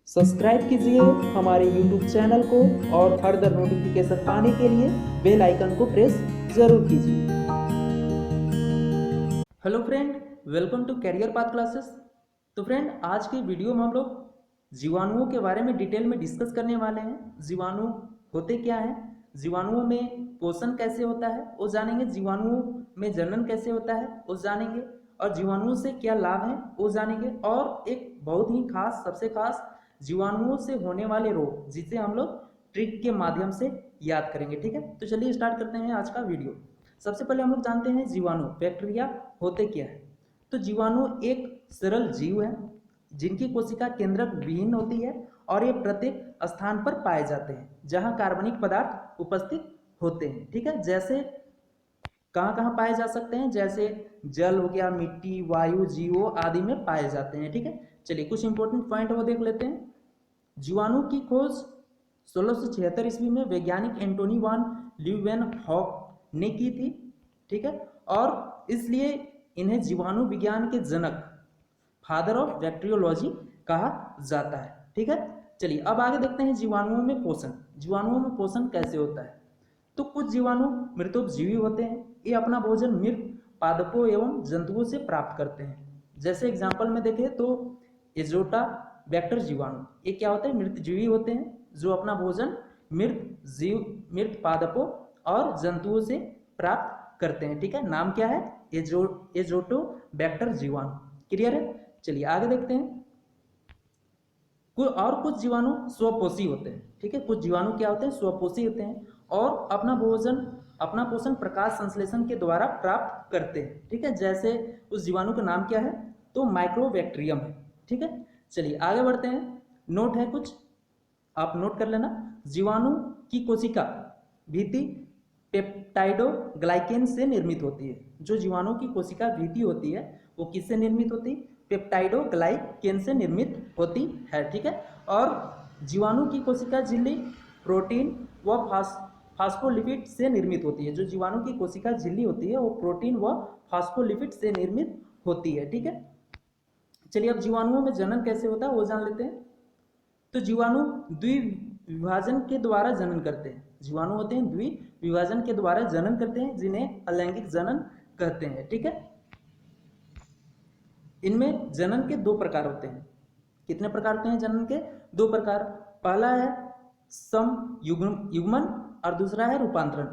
Subscribe कीजिए हमारे YouTube channel को और फर्दर नोटिफिकेशन पाने के लिए बेल आइकन को प्रेस जरूर कीजिए। Hello friend, welcome to career path classes. तो फ्रेंड, आज की वीडियो में हम लोग जीवाणुओं के बारे में डिटेल में डिस्कस करने वाले हैं। जीवाणु होते क्या हैं, जीवाणुओं में पोषण कैसे होता है वो जानेंगे, जीवाणुओं में जनन कैसे होता है वो जानेंगे, और जीवाणुओं से क्या लाभ हैं वो जानेंगे, और एक बहुत ही खास, सबसे खास जीवाणुओं से होने वाले रोग जिसे हम लोग ट्रिक के माध्यम से याद करेंगे। ठीक है, तो चलिए स्टार्ट करते हैं आज का वीडियो। सबसे पहले हम लोग जानते हैं जीवाणु, बैक्टीरिया होते क्या है। तो जीवाणु एक सरल जीव है जिनकी कोशिका केंद्रक विहीन होती है और ये प्रत्येक स्थान पर पाए जाते हैं जहां कार्बनिक पदार्थ उपस्थित होते हैं। ठीक है, जैसे कहाँ कहाँ पाए जा सकते हैं, जैसे जल हो गया, मिट्टी, वायु, जीवो आदि में पाए जाते हैं। ठीक है, चलिए कुछ इंपॉर्टेंट पॉइंट वो देख लेते हैं। जीवाणु की खोज 1676 ईस्वी में वैज्ञानिक एंटोनी वान ल्यूवेनहॉक ने की थी। ठीक है, और इसलिए इन्हें जीवाणु विज्ञान के जनक, फादर ऑफ बैक्टीरियोलॉजी कहा जाता है। ठीक है, चलिए अब आगे देखते हैं जीवाणुओं में पोषण। जीवाणुओं में पोषण कैसे होता है। तो कुछ जीवाणु मृतोपजीवी होते हैं, ये अपना भोजन मृत पादपों एवं जंतुओं से प्राप्त करते हैं। जैसे एग्जाम्पल में देखें तो एजोटा बैक्टर जीवाणु, ये क्या होते हैं, मृतजीवी होते हैं जो अपना भोजन मृत पादपों और जंतुओं से प्राप्त करते हैं। ठीक है, नाम क्या है, एजोटो बैक्टर जीवाणु। क्लियर है, चलिए आगे देखते हैं। कुछ जीवाणु स्वपोषी होते हैं। ठीक है, कुछ जीवाणु क्या होते हैं, स्वपोषी होते हैं और अपना पोषण प्रकाश संश्लेषण के द्वारा प्राप्त करते हैं। ठीक है, जैसे उस जीवाणु का नाम क्या है, तो माइक्रोबैक्टीरियम है। ठीक है, चलिए आगे बढ़ते हैं। नोट है कुछ, आप नोट कर लेना। जीवाणु की कोशिका भित्ति पेप्टाइडोग्लाइकेन से निर्मित होती है। जो जीवाणु की कोशिका भित्ति होती है वो किससे निर्मित होती है, पेप्टाइडोग्लाइकेन से निर्मित होती है। ठीक है, और जीवाणु की कोशिका झिल्ली प्रोटीन व फास्फोलिपिड से निर्मित होती है। जो जीवाणु की कोशिका झिल्ली होती है वो प्रोटीन व फास्फोलिपिड से निर्मित होती है। ठीक है, चलिए अब जीवाणुओं में जनन कैसे होता है वो जान लेते हैं। तो जीवाणु द्विविभाजन के द्वारा जनन करते हैं। जीवाणु होते हैं द्विविभाजन के द्वारा जनन करते हैं, जिन्हें अलैंगिक जनन कहते हैं। ठीक है, इनमें जनन के दो प्रकार होते हैं। कितने प्रकार होते हैं जनन के, दो प्रकार। पहला है समयुग्मन और दूसरा है रूपांतरण।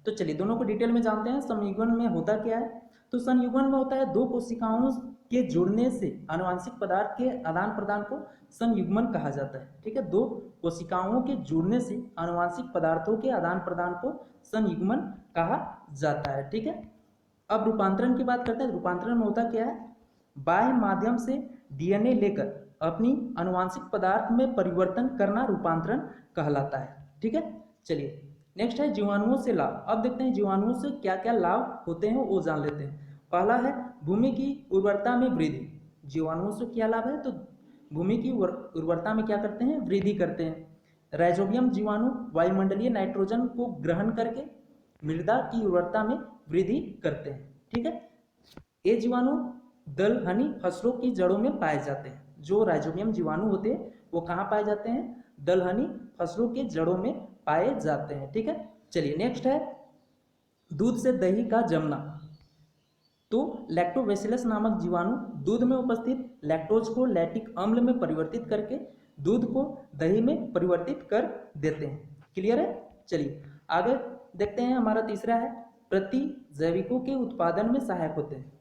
तो चलिए दोनों को डिटेल में जानते हैं। समयुग्मन में होता क्या है, तो संयुग्मन में होता है दो कोशिकाओं के जुड़ने से आनुवंशिक पदार्थ के आदान प्रदान को संयुग्मन कहा जाता है। ठीक है, दो कोशिकाओं के जुड़ने से आनुवंशिक पदार्थों के आदान प्रदान को संयुग्मन कहा जाता है। ठीक है, अब रूपांतरण की बात करते हैं। रूपांतरण में होता क्या है, बाह्य माध्यम से डीएनए लेकर अपनी आनुवंशिक पदार्थ में परिवर्तन करना रूपांतरण कहलाता है। ठीक है, चलिए नेक्स्ट है जीवाणुओं से लाभ। अब देखते हैं जीवाणुओं से क्या क्या लाभ होते हैं वो जान लेते हैं। पहला है भूमि की उर्वरता में वृद्धि। जीवाणुओं से क्या लाभ है, तो भूमि की उर्वरता में क्या करते हैं, वृद्धि करते हैं। राइजोबियम जीवाणु वायुमंडलीय नाइट्रोजन को ग्रहण करके मृदा की उर्वरता में वृद्धि करते हैं। ठीक है, ये जीवाणु दलहनी फसलों की जड़ों में पाए जाते हैं। जो राइजोबियम जीवाणु होते हैं वो कहाँ पाए जाते हैं, दलहनी फसलों के जड़ों में पाए जाते हैं। ठीक है, चलिए नेक्स्ट है दूध से दही का जमना। तो लैक्टोबैसिलस नामक जीवाणु दूध में उपस्थित लैक्टोज को लैक्टिक अम्ल में परिवर्तित करके दूध को दही में परिवर्तित कर देते हैं। क्लियर है, चलिए आगे देखते हैं। हमारा तीसरा है प्रतिजैविकों के उत्पादन में सहायक होते हैं।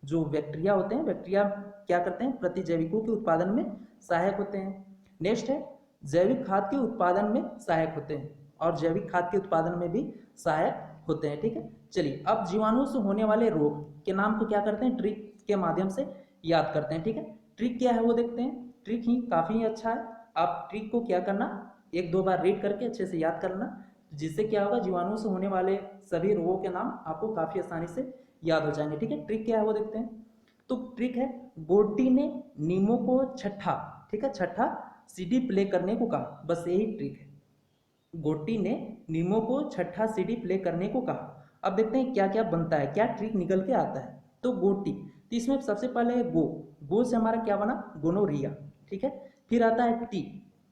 जो बैक्टीरिया होते हैं, बैक्टीरिया क्या करते हैं, प्रतिजैविकों के उत्पादन में सहायक होते हैं। नेक्स्ट है जैविक खाद के उत्पादन में सहायक होते हैं और जैविक खाद के उत्पादन में भी सहायक होते हैं। ठीक है, चलिए अब जीवाणुओं से होने वाले रोग के नाम को क्या करते हैं, ट्रिक के माध्यम से याद करते हैं। ठीक है, ट्रिक क्या है वो देखते हैं। ट्रिक ही काफ़ी अच्छा है, आप ट्रिक को क्या करना, एक दो बार रीड करके अच्छे से याद करना, जिससे क्या होगा, जीवाणुओं से होने वाले सभी रोगों के नाम आपको काफ़ी आसानी से याद हो जाएंगे। ठीक है, ट्रिक क्या है वो देखते हैं। तो ट्रिक है गोटी ने नीमो को छठा, ठीक है, छठा सीडी प्ले करने को कहा। बस यही ट्रिक है, गोटी ने नीमो को छठा सीडी प्ले करने को कहा। अब देखते हैं क्या क्या बनता है, क्या ट्रिक निकल के आता है। तो गोटी, तो इसमें सबसे पहले गो से हमारा क्या बना, गोनोरिया। ठीक है, फिर आता है टी,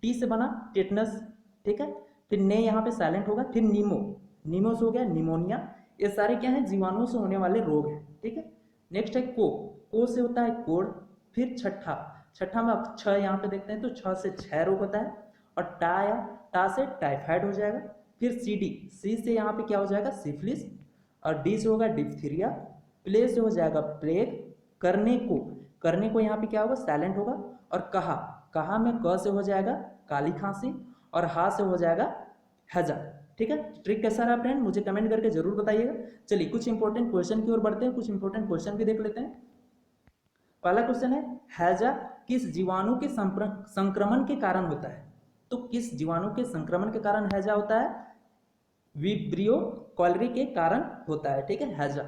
टी से बना टेटनस, ठीक है। फिर ने यहाँ पे साइलेंट होगा। फिर नीमो, नीमो से हो गया निमोनिया। ये सारे क्या हैं, जीवाणुओं से होने वाले रोग हैं, ठीक है। नेक्स्ट है को से होता है कोड़। फिर छठा, छठा में आप छ यहाँ पे देखते हैं तो छ से क्षय रोग होता है। और टा आया, टा से टाइफाइड हो जाएगा। फिर सी डी, सी से यहाँ पे क्या हो जाएगा, सिफिलिस। और डी से होगा डिप्थीरिया। प्ले से हो जाएगा प्लेग। करने को यहाँ पे क्या होगा, साइलेंट होगा। और कहा, कहा में क से हो जाएगा काली खांसी। और हा से हो जाएगा हैजा, ठीक है। ट्रिक कैसा रहा फ्रेंड, मुझे कमेंट करके जरूर बताइएगा। चलिए कुछ इंपॉर्टेंट क्वेश्चन की ओर बढ़ते हैं, कुछ इंपॉर्टेंट क्वेश्चन भी देख लेते हैं। पहला क्वेश्चन है, हैजा किस जीवाणु के संक्रमण के कारण होता है। तो किस जीवाणु के संक्रमण के कारण हैजा होता है, विब्रियो कॉलरी के कारण होता है, ठीक है, हैजा।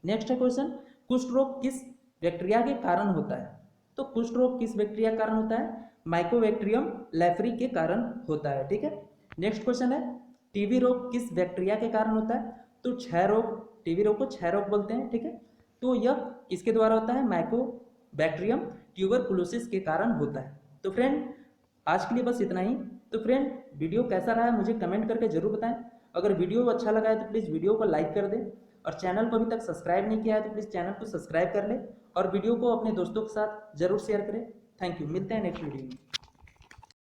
नेक्स्ट है क्वेश्चन, कुष्ठ रोग किस बैक्टीरिया के कारण होता है। तो कुष्ठ रोग किस बैक्टीरिया के कारण होता है, माइकोबैक्टीरियम लेफ्री के कारण होता है, ठीक है। नेक्स्ट क्वेश्चन है, टीबी रोग किस बैक्टीरिया के कारण होता है। तो क्षय रोग, टीबी रोग को क्षय रोग बोलते हैं, ठीक है। तो यह किसके द्वारा होता है, माइकोबैक्टीरियम ट्यूबरकुलोसिस के कारण होता है। तो फ्रेंड आज के लिए बस इतना ही। तो फ्रेंड वीडियो कैसा रहा है मुझे कमेंट करके जरूर बताएं। अगर वीडियो अच्छा लगा है तो प्लीज़ वीडियो को लाइक कर दें। और चैनल को अभी तक सब्सक्राइब नहीं किया है तो प्लीज़ चैनल को सब्सक्राइब कर लें। और वीडियो को अपने दोस्तों के साथ जरूर शेयर करें। थैंक यू, मिलते हैं नेक्स्ट वीडियो में।